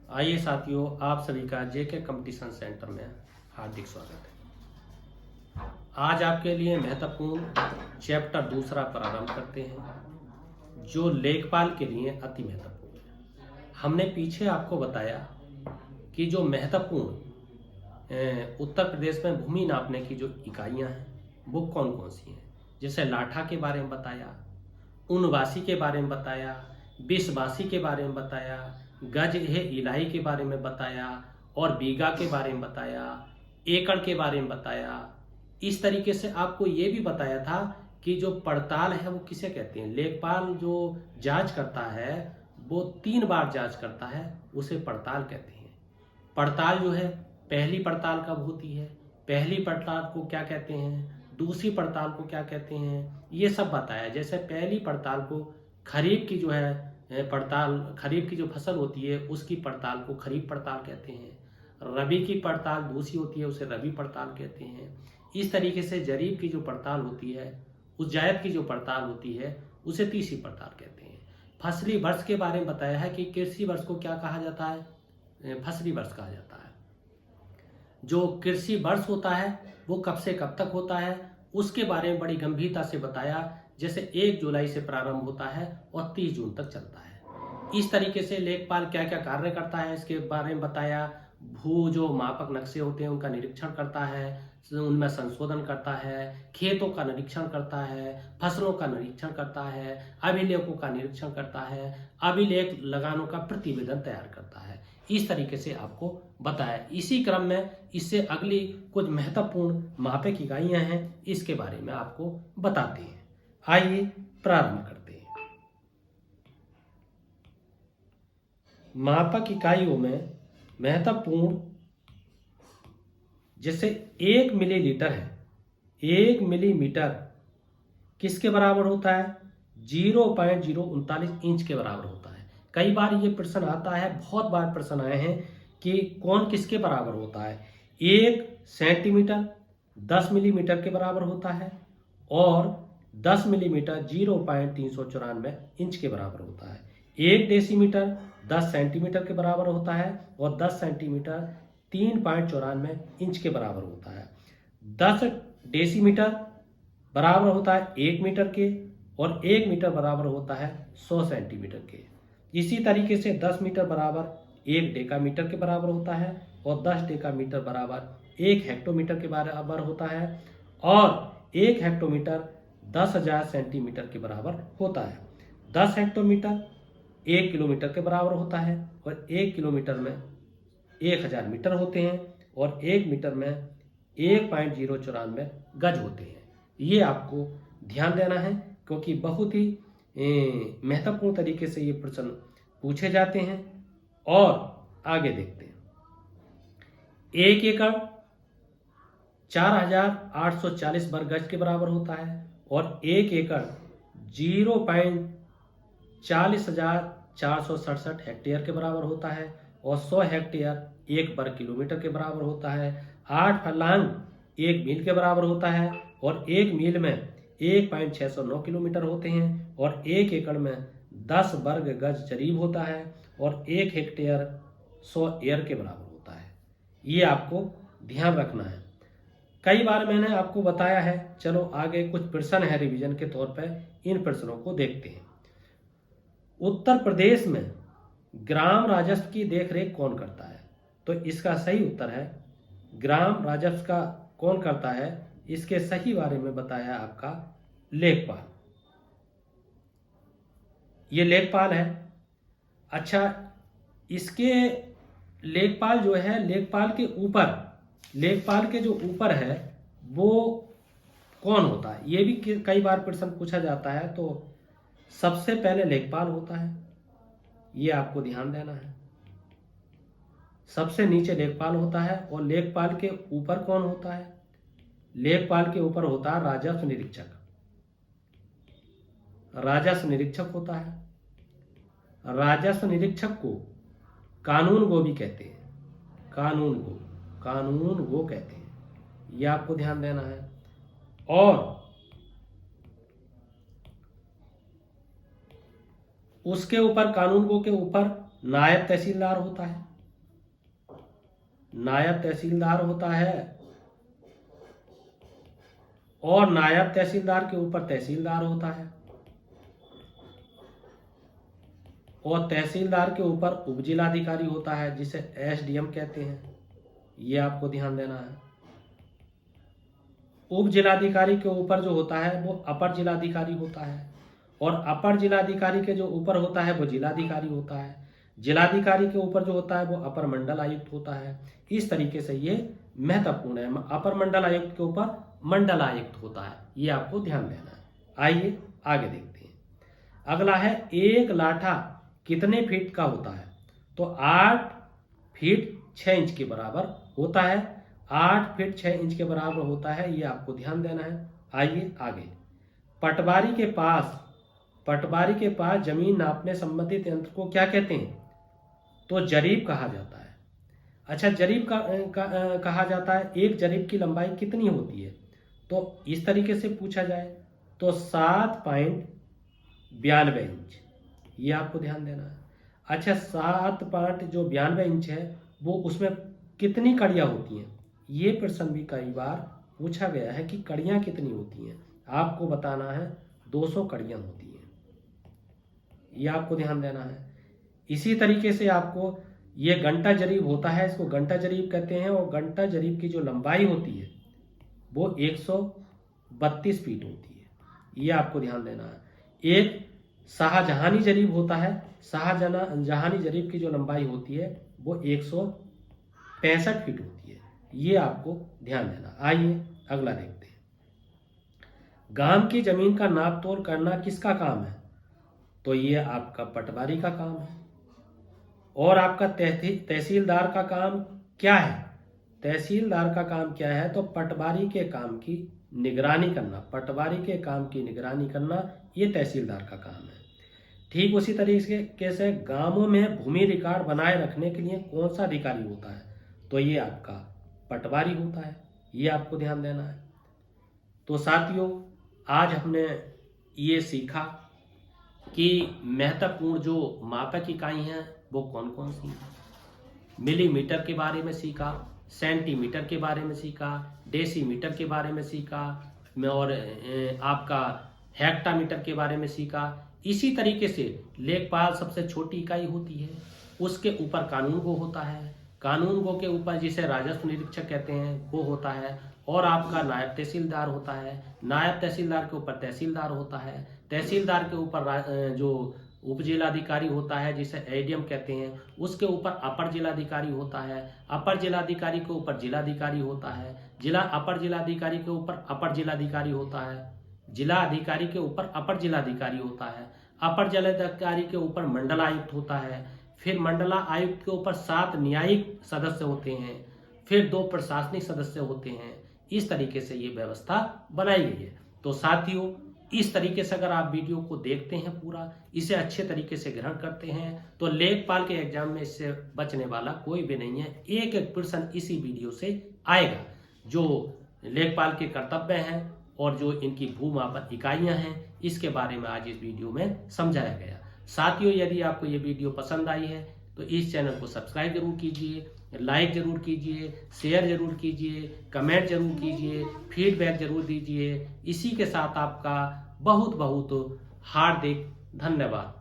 आइए साथियों, आप सभी का जेके कंपटीशन सेंटर में हार्दिक स्वागत है। आज आपके लिए महत्वपूर्ण चैप्टर दूसरा प्रारंभ करते हैं, जो लेखपाल के लिए अति महत्वपूर्ण है। हमने पीछे आपको बताया कि जो महत्वपूर्ण उत्तर प्रदेश में भूमि नापने की जो इकाइयां हैं वो कौन कौन सी हैं। जैसे लाठा के बारे में बताया, उनवासी के बारे में बताया, बीसवासी के बारे में बताया, गज है इलाही के बारे में बताया और बीघा के बारे में बताया, एकड़ के बारे में बताया। इस तरीके से आपको ये भी बताया था कि जो पड़ताल है वो किसे कहते हैं। लेखपाल जो जांच करता है वो 3 बार जांच करता है, उसे पड़ताल कहते हैं। पड़ताल जो है, पहली पड़ताल कब होती है, पहली पड़ताल को क्या कहते हैं, दूसरी पड़ताल को क्या कहते हैं, ये सब बताया। जैसे पहली पड़ताल को खरीफ की जो है पड़ताल, खरीफ की जो फसल होती है उसकी पड़ताल को खरीफ पड़ताल कहते हैं। रबी की पड़ताल दूसरी होती है, उसे रबी पड़ताल कहते हैं। इस तरीके से जरीब की जो पड़ताल होती है, उस जायद की जो पड़ताल होती है, उसे तीसरी पड़ताल कहते हैं। फसली वर्ष के बारे में बताया है कि कृषि वर्ष को क्या कहा जाता है, फसली वर्ष कहा जाता है। जो कृषि वर्ष होता है वो कब से कब तक होता है उसके बारे में बड़ी गंभीरता से बताया। जैसे 1 जुलाई से प्रारंभ होता है और 30 जून तक चलता है। इस तरीके से लेखपाल क्या क्या कार्य करता है इसके बारे में बताया। भू जो मापक नक्शे होते हैं उनका निरीक्षण करता है, उनमें संशोधन करता है, खेतों का निरीक्षण करता है, फसलों का निरीक्षण करता है, अभिलेखों का निरीक्षण करता है, अभिलेख लगानों का प्रतिवेदन तैयार करता है। इस तरीके से आपको बताया। इसी क्रम में इससे अगली कुछ महत्वपूर्ण मापक इकाइयां हैं, इसके बारे में आपको बताते हैं। आइए प्रारंभ करते हैं। मापक इकाइयों में महत्वपूर्ण जैसे 1 मिलीलीटर है। 1 मिलीमीटर किसके बराबर होता है, 0.039 इंच के बराबर होता है। कई बार ये प्रश्न आता है, बहुत बार प्रश्न आए हैं कि कौन किसके बराबर होता है। 1 सेंटीमीटर 10 मिलीमीटर के बराबर होता है और 10 मिलीमीटर 0.394 इंच के बराबर होता है। 1 डेसीमीटर 10 सेंटीमीटर के बराबर होता है और 10 सेंटीमीटर 3.94 इंच के बराबर होता है। 10 डेसीमीटर बराबर होता है 1 मीटर के और 1 मीटर बराबर होता है 100 सेंटीमीटर के। इसी तरीके से 10 मीटर बराबर 1 डेकामीटर के बराबर होता है और 10 डेकामीटर बराबर 1 हेक्टोमीटर के बराबर होता है और 1 हेक्टोमीटर 10,000 सेंटीमीटर के बराबर होता है। 10 हेक्टोमीटर 1 किलोमीटर के बराबर होता है और 1 किलोमीटर में 1000 मीटर होते हैं और 1 मीटर में 1.094 गज होते हैं। ये आपको ध्यान देना है क्योंकि बहुत ही महत्वपूर्ण तरीके से ये प्रश्न पूछे जाते हैं। और आगे देखते हैं। 1 एकड़ 4840 वर्ग गज के बराबर होता है और 1 एकड़ 0.40,467 हेक्टेयर के बराबर होता है और 100 हेक्टेयर 1 वर्ग किलोमीटर के बराबर होता है। 8 फर्लांग 1 मील के बराबर होता है और 1 मील में 1.609 किलोमीटर होते हैं और 1 एकड़ में 10 वर्ग गज जरीब होता है और 1 हेक्टेयर 100 एयर के बराबर होता है। ये आपको ध्यान रखना है। कई बार मैंने आपको बताया है। चलो आगे कुछ प्रश्न है रिवीजन के तौर पर, इन प्रश्नों को देखते हैं। उत्तर प्रदेश में ग्राम राजस्व की देखरेख कौन करता है, तो इसका सही उत्तर है ग्राम राजस्व का कौन करता है। इसके सही बारे में बताया आपका लेखपाल। ये लेखपाल है। अच्छा, इसके लेखपाल जो है, लेखपाल के जो ऊपर है वो कौन होता है, ये भी कई बार प्रश्न पूछा जाता है। तो सबसे पहले लेखपाल होता है, ये आपको ध्यान देना है। सबसे नीचे लेखपाल होता है और लेखपाल के ऊपर कौन होता है, लेखपाल के ऊपर होता है राजस्व निरीक्षक। राजस्व निरीक्षक होता है। राजस्व निरीक्षक को कानून गो भी कहते हैं। कानून गो कहते हैं, ये आपको ध्यान देना है। और उसके ऊपर, कानून गो के ऊपर नायब तहसीलदार होता है। नायब तहसीलदार होता है और नायब तहसीलदार के ऊपर तहसीलदार होता है और तहसीलदार के ऊपर उपजिलाधिकारी होता है जिसे एसडीएम कहते हैं। ये आपको ध्यान देना है। उप जिलाधिकारी के ऊपर जो होता है वो अपर जिलाधिकारी होता है और अपर जिलाधिकारी के जो ऊपर होता है वो जिलाधिकारी होता है। जिलाधिकारी के ऊपर जो होता है वो अपर मंडल आयुक्त होता है। इस तरीके से ये महत्वपूर्ण है। अपर मंडल आयुक्त के ऊपर मंडल आयुक्त होता है, ये आपको ध्यान देना है। आइए आगे देखते हैं। अगला है, एक लाठा कितने फीट का होता है? तो 8 फीट 6 इंच के बराबर होता है। 8 फीट 6 इंच के बराबर होता है, ये आपको ध्यान देना है। आइए आगे। पटवारी के पास जमीन नापने संबंधित यंत्र को क्या कहते हैं? तो जरीब कहा जाता है। अच्छा, जरीब कहा जाता है। एक जरीब की लंबाई कितनी होती है? तो इस तरीके से पूछा जाए तो 7.92 इंच, ये आपको ध्यान देना है। अच्छा, 7.92 इंच है, वो उसमें कितनी कड़ियाँ होती हैं? ये प्रश्न भी कई बार पूछा गया है कि कड़ियाँ कितनी होती हैं। आपको बताना है 200 कड़ियाँ होती हैं, ये आपको ध्यान देना है। इसी तरीके से आपको ये घंटा जरीब होता है, इसको घंटा जरीब कहते हैं और घंटा जरीब की जो लंबाई होती है वो 132 फीट होती है, ये आपको ध्यान देना है। एक शाहजहानी जरीब होता है, शाहजहानी जरीब की जो लंबाई होती है वो 165 फीट होती है, ये आपको ध्यान देना। आइए अगला देखते हैं। गांव की जमीन का नाप तोल करना किसका काम है? तो ये आपका पटवारी का काम है। और आपका तहसीलदार का काम क्या है? तहसीलदार का काम क्या है? तो पटवारी के काम की निगरानी करना। पटवारी के काम की निगरानी करना ये तहसीलदार का काम है। ठीक उसी तरीके से गांवों में भूमि रिकॉर्ड बनाए रखने के लिए कौन सा अधिकारी होता है? तो ये आपका पटवारी होता है, ये आपको ध्यान देना है। तो साथियों, आज हमने ये सीखा कि महत्वपूर्ण जो मापक इकाई हैं वो कौन कौन सी हैं। मिलीमीटर के बारे में सीखा, सेंटीमीटर के बारे में सीखा, डेसीमीटर के बारे में सीखा और आपका हेक्टामीटर के बारे में सीखा। इसी तरीके से लेखपाल सबसे छोटी इकाई होती है, उसके ऊपर कानून गो होता है, कानून गो के ऊपर जिसे राजस्व निरीक्षक कहते हैं वो होता है, और आपका नायब तहसीलदार होता है, नायब तहसीलदार के ऊपर तहसीलदार होता है, तहसीलदार के ऊपर जो उप जिलाधिकारी होता है जिसे एडीएम कहते हैं, उसके ऊपर अपर जिलाधिकारी होता है, अपर जिलाधिकारी के ऊपर जिलाधिकारी होता है, अपर जिलाधिकारी के ऊपर अपर जिलाधिकारी होता है, जिला अधिकारी के ऊपर अपर जिलाधिकारी होता है, अपर जिलाधिकारी के ऊपर मंडल आयुक्त होता है, फिर मंडला आयुक्त के ऊपर 7 न्यायिक सदस्य होते हैं, फिर 2 प्रशासनिक सदस्य होते हैं। इस तरीके से ये व्यवस्था बनाई गई है। तो साथियों, इस तरीके से अगर आप वीडियो को देखते हैं, पूरा इसे अच्छे तरीके से ग्रहण करते हैं, तो लेखपाल के एग्जाम में इससे बचने वाला कोई भी नहीं है। एक एक प्रश्न इसी वीडियो से आएगा, जो लेखपाल के कर्तव्य हैं और जो इनकी भूमापन इकाइयां हैं, इसके बारे में आज इस वीडियो में समझाया गया। साथियों, यदि आपको ये वीडियो पसंद आई है तो इस चैनल को सब्सक्राइब जरूर कीजिए, लाइक जरूर कीजिए, शेयर जरूर कीजिए, कमेंट जरूर कीजिए, फीडबैक जरूर दीजिए। इसी के साथ आपका बहुत बहुत हार्दिक धन्यवाद।